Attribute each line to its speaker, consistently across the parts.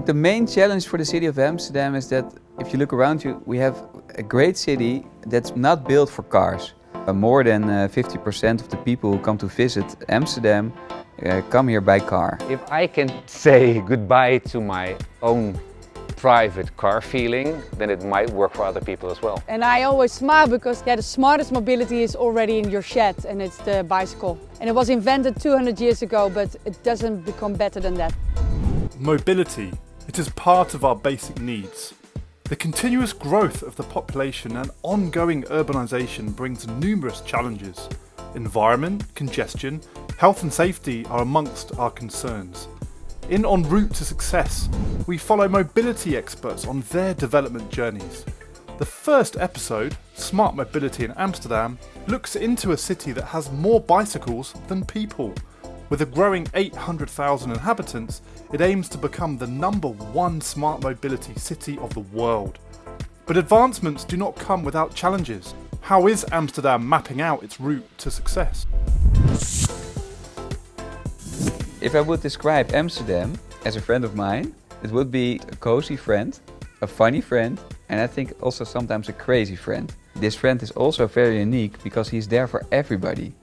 Speaker 1: the main challenge for the city of Amsterdam is that if you look around you, we have a great city that's not built for cars. More than 50% of the people who come to visit Amsterdam come here by car.
Speaker 2: If I can say goodbye to my own private car feeling, then it might work for other people as well.
Speaker 3: And I always smile because the smartest mobility is already in your shed, and it's the bicycle. And it was invented 200 years ago, but it doesn't become better than that.
Speaker 4: Mobility, it is part of our basic needs. The continuous growth of the population and ongoing urbanisation brings numerous challenges. Environment, congestion, health and safety are amongst our concerns. In En Route to Success, we follow mobility experts on their development journeys. The first episode, Smart Mobility in Amsterdam, looks into a city that has more bicycles than people. With a growing 800,000 inhabitants, it aims to become the #1 smart mobility city of the world. But advancements do not come without challenges. How is Amsterdam mapping out its route to success?
Speaker 1: If I would describe Amsterdam as a friend of mine, it would be a cozy friend, a funny friend, and I think also sometimes a crazy friend. This friend is also very unique because he's there for everybody.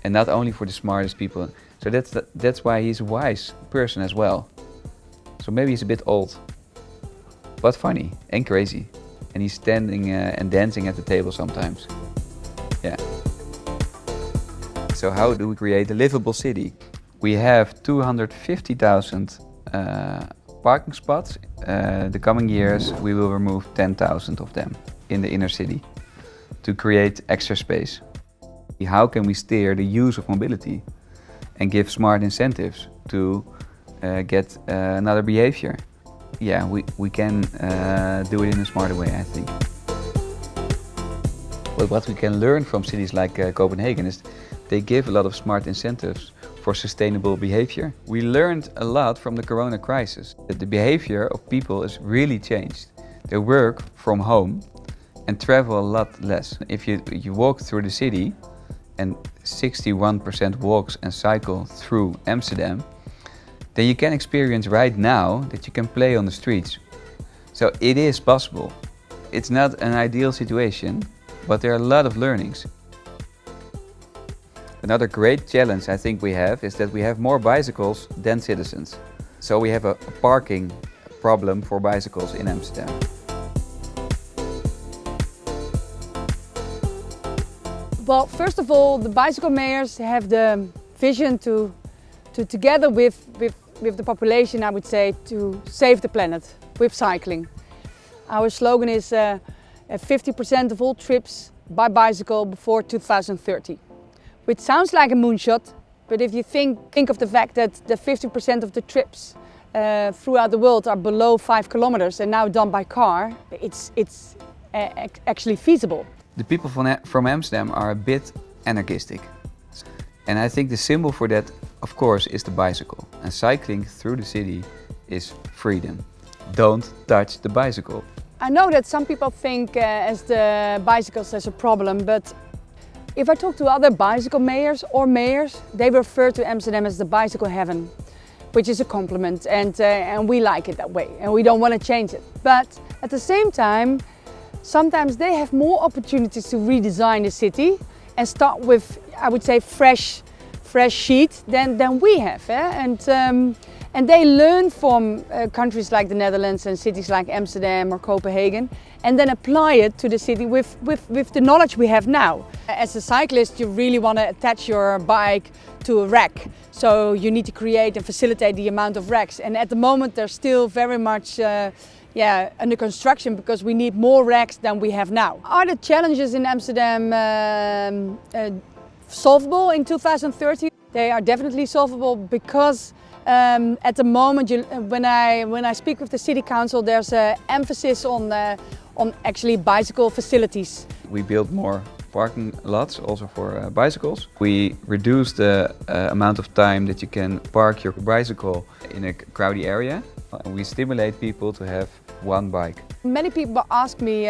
Speaker 1: And not only for the smartest people. So that's why he's a wise person as well. So maybe he's a bit old, but funny and crazy. And he's standing and dancing at the table sometimes. Yeah. So how do we create a livable city? We have 250,000 parking spots. The coming years we will remove 10,000 of them in the inner city to create extra space. How can we steer the use of mobility and give smart incentives to get another behavior? Yeah, we can do it in a smarter way, I think. But what we can learn from cities like Copenhagen is they give a lot of smart incentives for sustainable behavior. We learned a lot from the corona crisis. That the behavior of people is really changed. They work from home and travel a lot less. If you walk through the city, and 61% walks and cycle through Amsterdam, then you can experience right now that you can play on the streets. So it is possible. It's not an ideal situation, but there are a lot of learnings. Another great challenge I think we have is that we have more bicycles than citizens. So we have a parking problem for bicycles in Amsterdam.
Speaker 3: Well, first of all, the bicycle mayors have the vision to together with the population, I would say, to save the planet with cycling. Our slogan is 50% of all trips by bicycle before 2030. Which sounds like a moonshot, but if you think of the fact that the 50% of the trips throughout the world are below 5 kilometers and now done by car, it's actually feasible.
Speaker 1: The people from Amsterdam are a bit anarchistic. And I think the symbol for that, of course, is the bicycle. And cycling through the city is freedom. Don't touch the bicycle.
Speaker 3: I know that some people think as the bicycles as a problem, but if I talk to other bicycle mayors or mayors, they refer to Amsterdam as the bicycle heaven, which is a compliment, and we like it that way, and we don't want to change it. But at the same time, sometimes they have more opportunities to redesign the city and start with, I would say, fresh sheet than we have. And they learn from countries like the Netherlands and cities like Amsterdam or Copenhagen, and then apply it to the city with the knowledge we have now. As a cyclist, you really want to attach your bike to a rack. So you need to create and facilitate the amount of racks. And at the moment, they're still very much under construction because we need more racks than we have now. Are the challenges in Amsterdam solvable in 2030? They are definitely solvable because at the moment, when I speak with the city council, there's an emphasis on actually bicycle facilities.
Speaker 1: We build more parking lots also for bicycles. We reduce the amount of time that you can park your bicycle in a crowded area. We stimulate people to have one bike.
Speaker 3: Many people ask me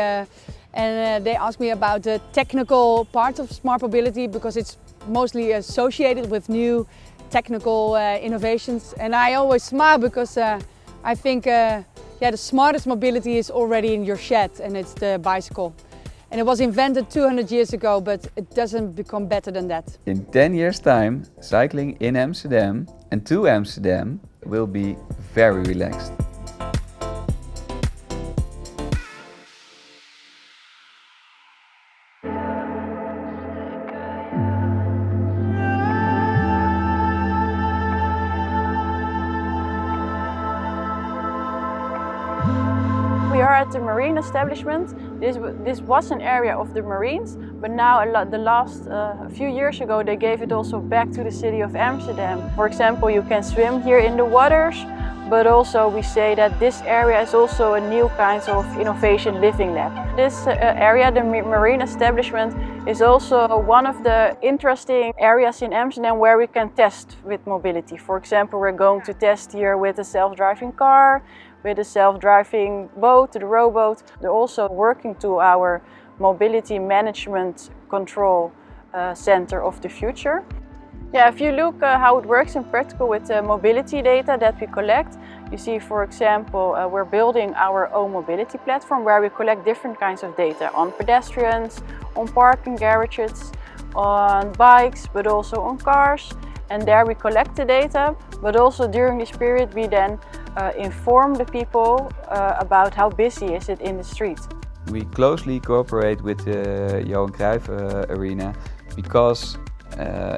Speaker 3: they ask me about the technical part of smart mobility because it's mostly associated with new technical innovations, and I always smile because I think the smartest mobility is already in your shed, and it's the bicycle. And it was invented 200 years ago, but it doesn't become better than that.
Speaker 1: In 10 years' time, cycling in Amsterdam and to Amsterdam will be very relaxed.
Speaker 5: We are at the marine establishment. This was an area of the Marines, but now a few years ago they gave it also back to the city of Amsterdam. For example, you can swim here in the waters, but also we say that this area is also a new kind of innovation living lab. This area, the marine establishment, is also one of the interesting areas in Amsterdam where we can test with mobility. For example, we're going to test here with a self-driving car, with a self-driving boat, the rowboat. They're also working to our mobility management control center of the future. Yeah, if you look how it works in practical with the mobility data that we collect, you see, for example, we're building our own mobility platform where we collect different kinds of data on pedestrians, on parking garages, on bikes, but also on cars. And there we collect the data, but also during this period we then inform the people about how busy is it in the street.
Speaker 1: We closely cooperate with the Johan Cruijff arena because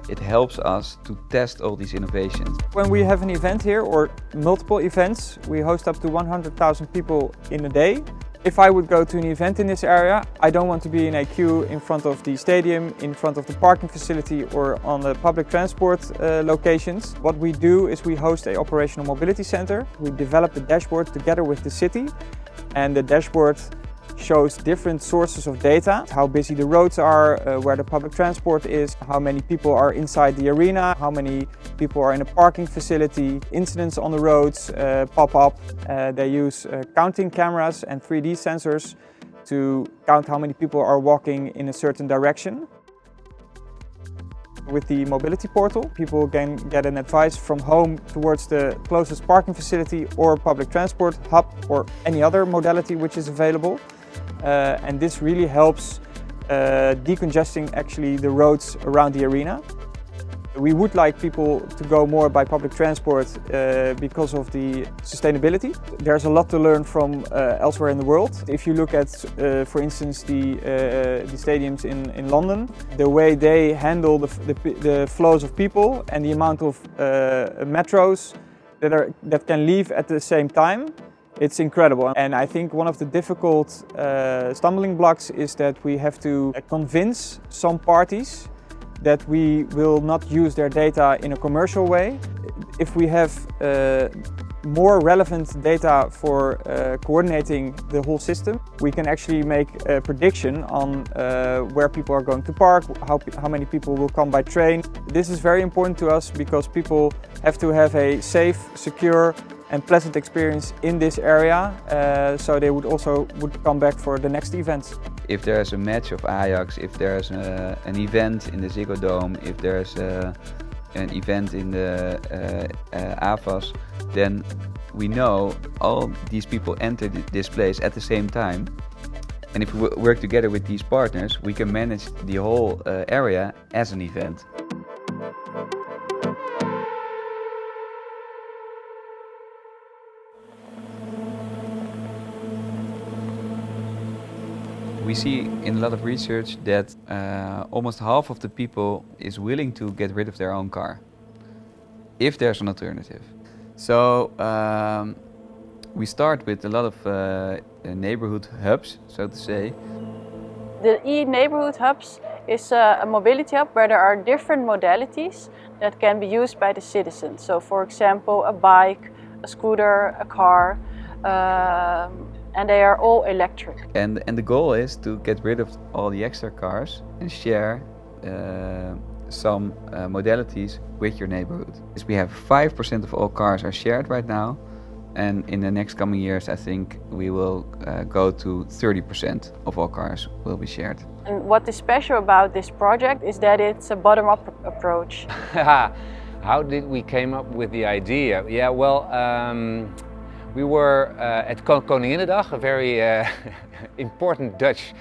Speaker 1: it helps us to test all these innovations.
Speaker 6: When we have an event here or multiple events, we host up to 100,000 people in a day. If I would go to an event in this area, I don't want to be in a queue in front of the stadium, in front of the parking facility or on the public transport locations. What we do is we host an operational mobility center. We develop the dashboard together with the city, and the dashboard shows different sources of data, how busy the roads are, where the public transport is, how many people are inside the arena, how many people are in a parking facility, incidents on the roads pop up. They use counting cameras and 3D sensors to count how many people are walking in a certain direction. With the mobility portal, people can get an advice from home towards the closest parking facility or public transport hub or any other modality which is available. And this really helps decongesting actually the roads around the arena. We would like people to go more by public transport because of the sustainability. There's a lot to learn from elsewhere in the world. If you look at, for instance, the stadiums in London, the way they handle the flows of people and the amount of metros that can leave at the same time, it's incredible. And I think one of the difficult stumbling blocks is that we have to convince some parties that we will not use their data in a commercial way. If we have more relevant data for coordinating the whole system, we can actually make a prediction on where people are going to park, how many people will come by train. This is very important to us because people have to have a safe, secure and pleasant experience in this area, so they would come back for the next events.
Speaker 1: If there's a match of Ajax, if there's an event in the Ziggo Dome, if there's an event in the AFAS, then we know all these people enter this place at the same time. And if we work together with these partners, we can manage the whole area as an event. We see in a lot of research that almost half of the people is willing to get rid of their own car if there's an alternative. So we start with a lot of neighborhood hubs, so to say.
Speaker 5: The e-neighborhood hubs is a mobility hub where there are different modalities that can be used by the citizens. So for example, a bike, a scooter, a car, and they are all electric.
Speaker 1: And the goal is to get rid of all the extra cars and share some modalities with your neighborhood. We have 5% of all cars are shared right now, and in the next coming years I think we will go to 30% of all cars will be shared.
Speaker 5: And what is special about this project is that it's a bottom-up approach.
Speaker 2: How did we came up with the idea? Yeah, well, We were at Koninginnedag, a very important Dutch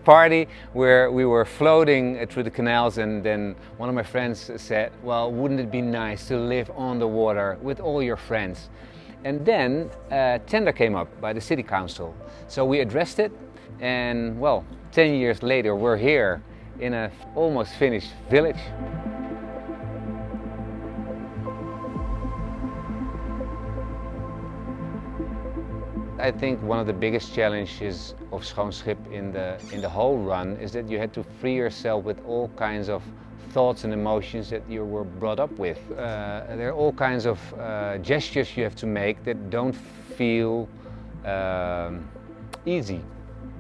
Speaker 2: party where we were floating through the canals, and then one of my friends said, well, wouldn't it be nice to live on the water with all your friends? And then a tender came up by the city council. So we addressed it, and well, 10 years later we're here in a almost finished village. I think one of the biggest challenges of Schoonschip in the whole run is that you had to free yourself with all kinds of thoughts and emotions that you were brought up with. There are all kinds of gestures you have to make that don't feel easy.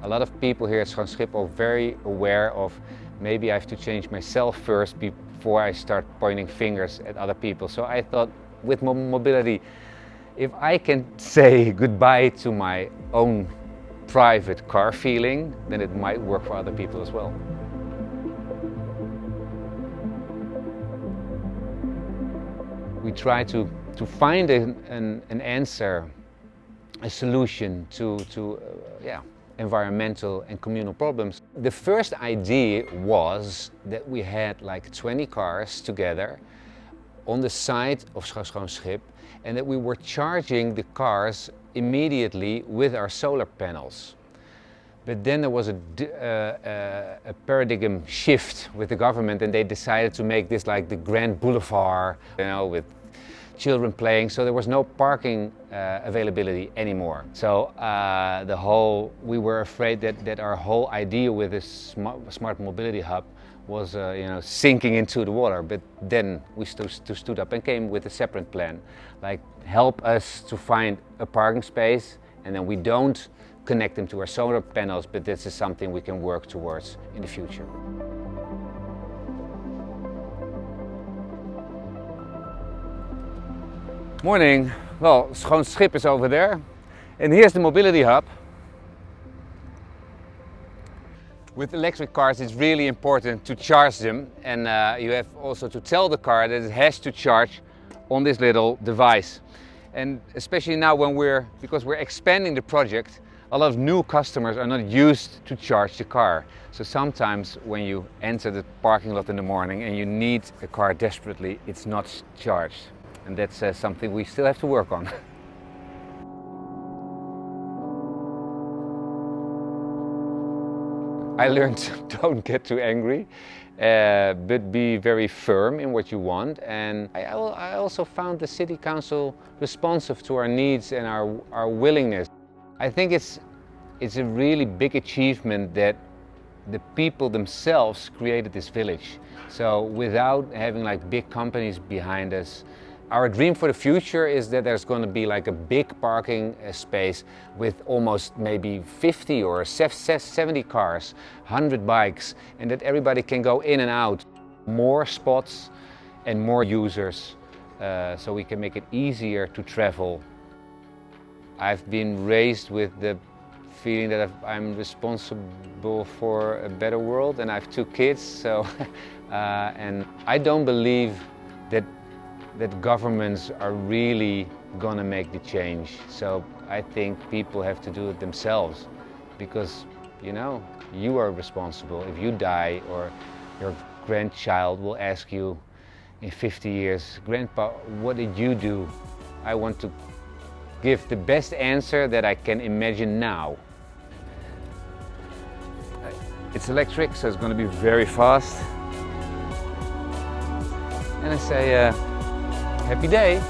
Speaker 2: A lot of people here at Schoonschip are very aware of maybe I have to change myself first before I start pointing fingers at other people. So I thought with mobility, if I can say goodbye to my own private car feeling, then it might work for other people as well. We try to find an answer, a solution to environmental and communal problems. The first idea was that we had like 20 cars together on the side of Schoonschip, and that we were charging the cars immediately with our solar panels. But then there was a paradigm shift with the government, and they decided to make this like the Grand Boulevard, you know, with children playing, so there was no parking availability anymore. So we were afraid that our whole idea with this smart mobility hub was sinking into the water. But then we stood up and came with a separate plan, like help us to find a parking space, and then we don't connect them to our solar panels, but this is something we can work towards in the future. Morning. Well, Schoonschip is over there, and here's the mobility hub. With electric cars, it's really important to charge them, and you have also to tell the car that it has to charge on this little device. And especially now because we're expanding the project, a lot of new customers are not used to charge the car. So sometimes when you enter the parking lot in the morning and you need a car desperately, it's not charged. And that's something we still have to work on. I learned don't get too angry, but be very firm in what you want. And I also found the city council responsive to our needs and our willingness. I think it's a really big achievement that the people themselves created this village. So without having like big companies behind us, our dream for the future is that there's going to be like a big parking space with almost maybe 50 or 70 cars, 100 bikes, and that everybody can go in and out. More spots and more users, so we can make it easier to travel. I've been raised with the feeling that I'm responsible for a better world, and I have 2 kids, so and I don't believe that governments are really gonna make the change. So I think people have to do it themselves, because you are responsible. If you die, or your grandchild will ask you in 50 years, Grandpa, what did you do? I want to give the best answer that I can imagine now. It's electric, so it's going to be very fast. And I say, happy day.